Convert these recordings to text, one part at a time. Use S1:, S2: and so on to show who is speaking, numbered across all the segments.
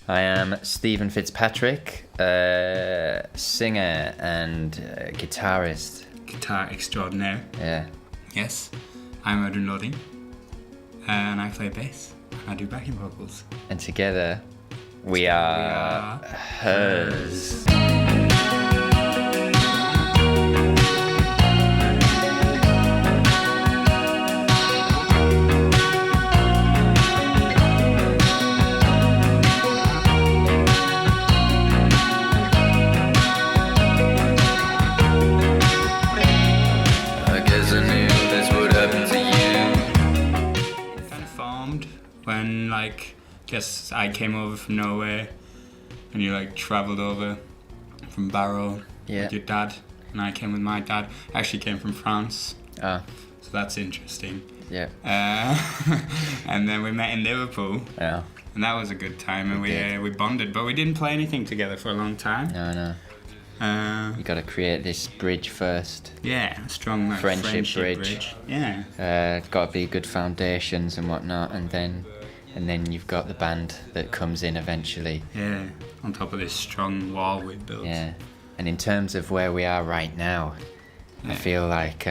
S1: I am Stephen Fitzpatrick, singer and guitarist.
S2: Guitar extraordinaire.
S1: Yeah.
S2: Yes, I'm Audun Laading, and I play bass. I do backing vocals.
S1: And together, we are Hers.
S2: When guess I came over from nowhere and you travelled over from Barrow with your dad, and I came with my dad. I actually came from France. So that's interesting.
S1: Yeah.
S2: And then we met in Liverpool.
S1: Yeah.
S2: And that was a good time, and we bonded, but we didn't play anything together for a long time.
S1: No. You got to create this bridge first.
S2: Yeah, a strong
S1: friendship bridge.
S2: Yeah.
S1: Got to be good foundations and whatnot, and then you've got the band that comes in eventually.
S2: Yeah, on top of this strong wall we've built.
S1: Yeah, and in terms of where we are right now, I feel like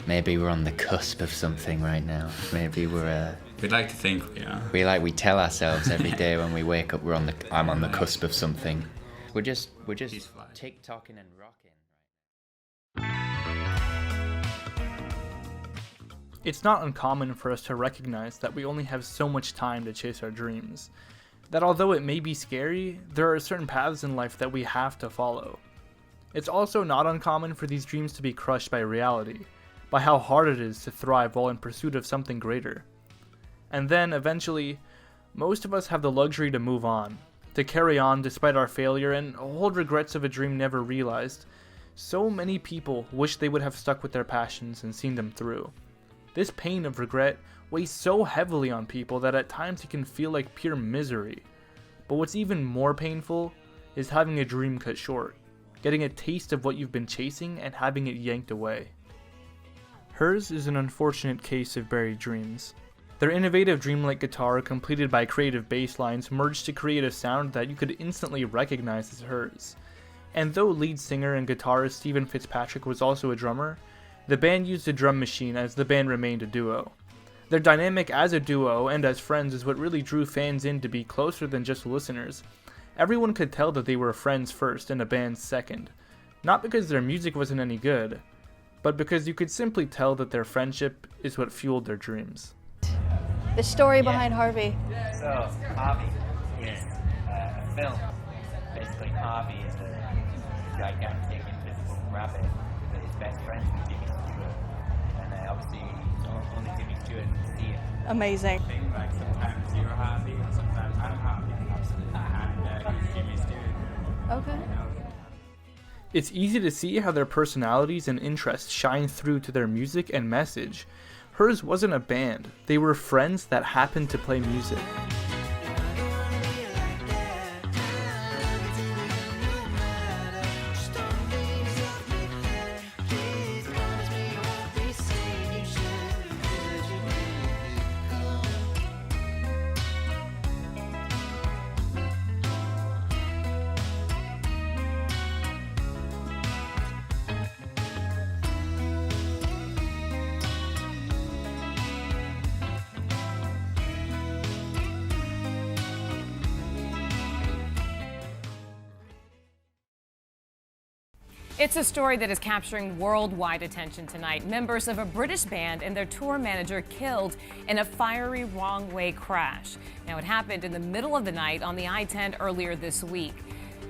S1: maybe we're on the cusp of something right now. Maybe we're.
S2: We'd like to think we are.
S1: We tell ourselves every day when we wake up, I'm on the cusp of something. We're just tick-tocking and rocking.
S3: It's not uncommon for us to recognize that we only have so much time to chase our dreams. That although it may be scary, there are certain paths in life that we have to follow. It's also not uncommon for these dreams to be crushed by reality, by how hard it is to thrive while in pursuit of something greater. And then, eventually, most of us have the luxury to move on, to carry on despite our failure and hold regrets of a dream never realized. So many people wish they would have stuck with their passions and seen them through. This pain of regret weighs so heavily on people that at times it can feel like pure misery. But what's even more painful is having a dream cut short, getting a taste of what you've been chasing and having it yanked away. Hers is an unfortunate case of buried dreams. Their innovative dreamlike guitar, completed by creative bass lines, merged to create a sound that you could instantly recognize as hers. And though lead singer and guitarist Stephen Fitzpatrick was also a drummer, the band used a drum machine as the band remained a duo. Their dynamic as a duo and as friends is what really drew fans in to be closer than just listeners. Everyone could tell that they were friends first and a band second. Not because their music wasn't any good, but because you could simply tell that their friendship is what fueled their dreams.
S4: The story behind Harvey.
S5: So, Harvey is a film. Basically, Harvey is a gigantic invisible rabbit that his best friend is Jimmy Stewart. And obviously, only Jimmy Stewart can see it.
S4: Amazing.
S2: Sometimes you're Harvey, and sometimes I'm Harvey. And he's Jimmy Stewart.
S4: Okay.
S3: It's easy to see how their personalities and interests shine through to their music and message. Hers wasn't a band, they were friends that happened to play music.
S6: It's a story that is capturing worldwide attention tonight. Members of a British band and their tour manager killed in a fiery wrong-way crash. Now, it happened in the middle of the night on the I-10 earlier this week.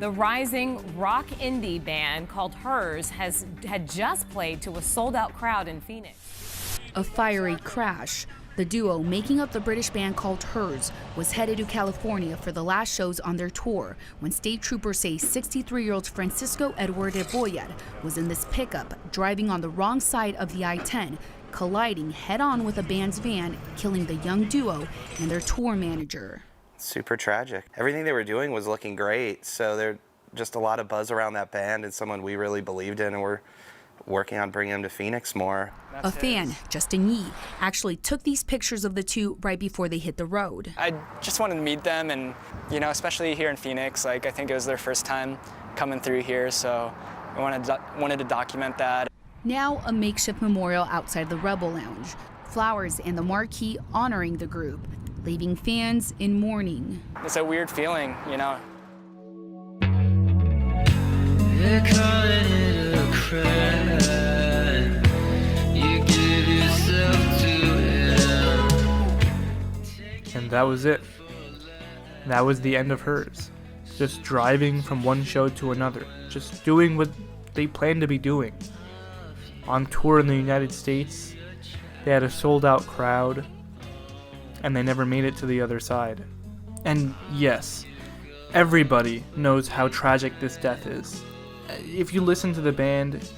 S6: The rising rock indie band called Hers had just played to a sold-out crowd in Phoenix.
S7: A fiery crash. The duo, making up the British band called Hers, was headed to California for the last shows on their tour when state troopers say 63-year-old Francisco Eduardo Boyad was in this pickup, driving on the wrong side of the I-10, colliding head-on with a band's van, killing the young duo and their tour manager.
S8: Super tragic. Everything they were doing was looking great, so there's just a lot of buzz around that band and someone we really believed in, and working on bringing them to Phoenix more.
S7: A fan, Justin Yee, actually took these pictures of the two right before they hit the road.
S9: I just wanted to meet them, and especially here in Phoenix, I think it was their first time coming through here, so I wanted to document that.
S7: Now a makeshift memorial outside the Rebel Lounge, flowers and the marquee honoring the group, leaving fans in mourning.
S9: It's a weird feeling,
S10: They're calling it a crime. You give yourself to him.
S3: And that was it. That was the end of hers. Just driving from one show to another. Just doing what they planned to be doing. On tour in the United States, they had a sold-out crowd, and they never made it to the other side. And yes, everybody knows how tragic this death is. If you listen to the band,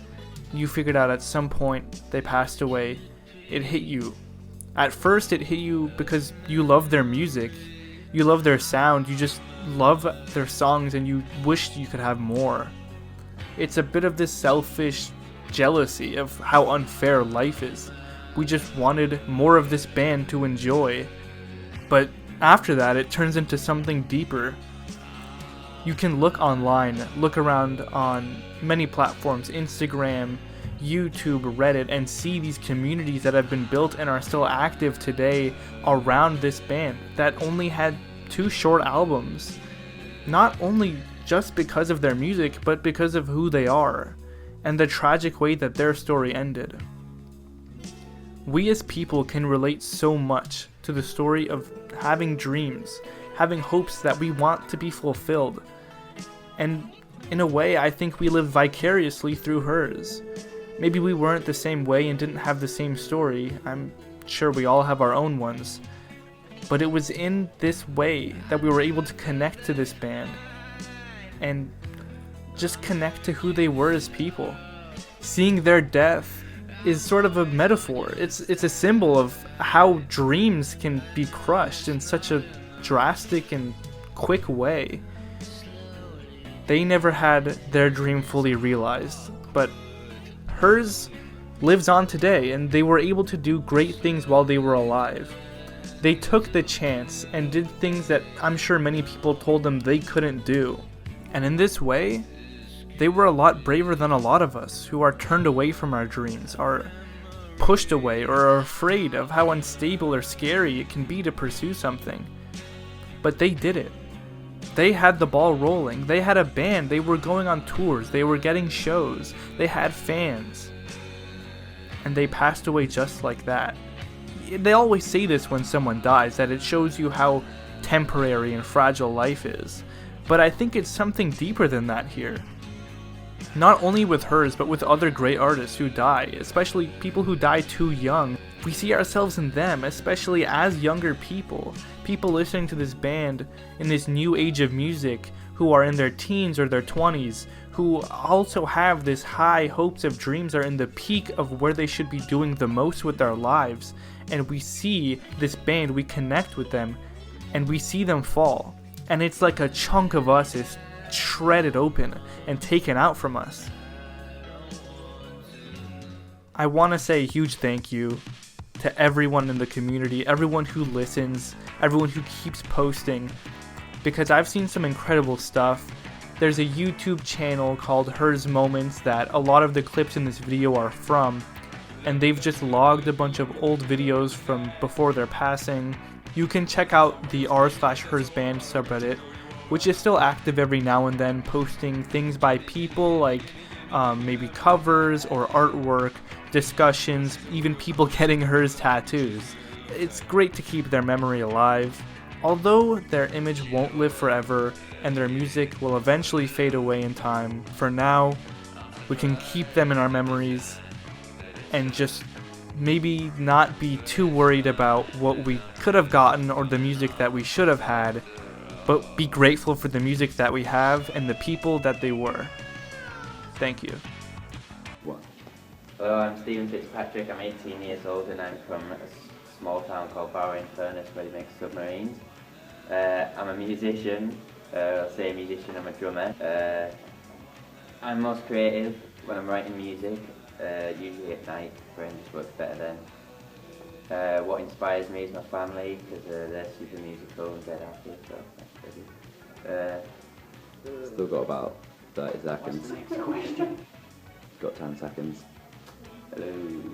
S3: you figured out at some point they passed away. It hit you. At first it hit you because you love their music, you love their sound, you just love their songs and you wished you could have more. It's a bit of this selfish jealousy of how unfair life is. We just wanted more of this band to enjoy. But after that, it turns into something deeper. You can look online, look around on many platforms, Instagram, YouTube, Reddit, and see these communities that have been built and are still active today around this band that only had 2 short albums. Not only just because of their music, but because of who they are, and the tragic way that their story ended. We as people can relate so much to the story of having dreams, having hopes that we want to be fulfilled. And in a way, I think we live vicariously through hers. Maybe we weren't the same way and didn't have the same story. I'm sure we all have our own ones. But it was in this way that we were able to connect to this band and just connect to who they were as people. Seeing their death is sort of a metaphor. It's a symbol of how dreams can be crushed in such a drastic and quick way. They never had their dream fully realized, but hers lives on today, and they were able to do great things while they were alive. They took the chance and did things that I'm sure many people told them they couldn't do. And in this way, they were a lot braver than a lot of us who are turned away from our dreams, are pushed away, or are afraid of how unstable or scary it can be to pursue something. But they did it. They had the ball rolling. They had a band. They were going on tours. They were getting shows. They had fans. And they passed away just like that. They always say this when someone dies, that it shows you how temporary and fragile life is. But I think it's something deeper than that here. Not only with hers, but with other great artists who die, especially people who die too young. We see ourselves in them, especially as younger people. People listening to this band in this new age of music who are in their teens or their 20s, who also have this high hopes of dreams, are in the peak of where they should be doing the most with their lives. And we see this band, we connect with them, and we see them fall. And it's like a chunk of us is shredded open and taken out from us. I want to say a huge thank you to everyone in the community, everyone who listens, everyone who keeps posting, because I've seen some incredible stuff. There's a YouTube channel called Hers Moments that a lot of the clips in this video are from, and they've just logged a bunch of old videos from before their passing. You can check out the r/hersband subreddit, which is still active every now and then, posting things by people like maybe covers or artwork, discussions, even people getting hers tattoos. It's great to keep their memory alive. Although their image won't live forever and their music will eventually fade away in time, for now, we can keep them in our memories and just maybe not be too worried about what we could have gotten or the music that we should have had, but be grateful for the music that we have and the people that they were. Thank you.
S1: Hello, I'm Stephen Fitzpatrick. I'm 18 years old and I'm from a small town called Barrow-in-Furness where they make submarines. I'm a musician, I'll say a musician, I'm a drummer. I'm most creative when I'm writing music. usually at night. Brain just works better then. What inspires me is my family, because they're super musical and dead happy, so that's pretty.
S11: Still got about 30 seconds.
S1: What's the next question?
S11: Got 10 seconds.
S1: Hello.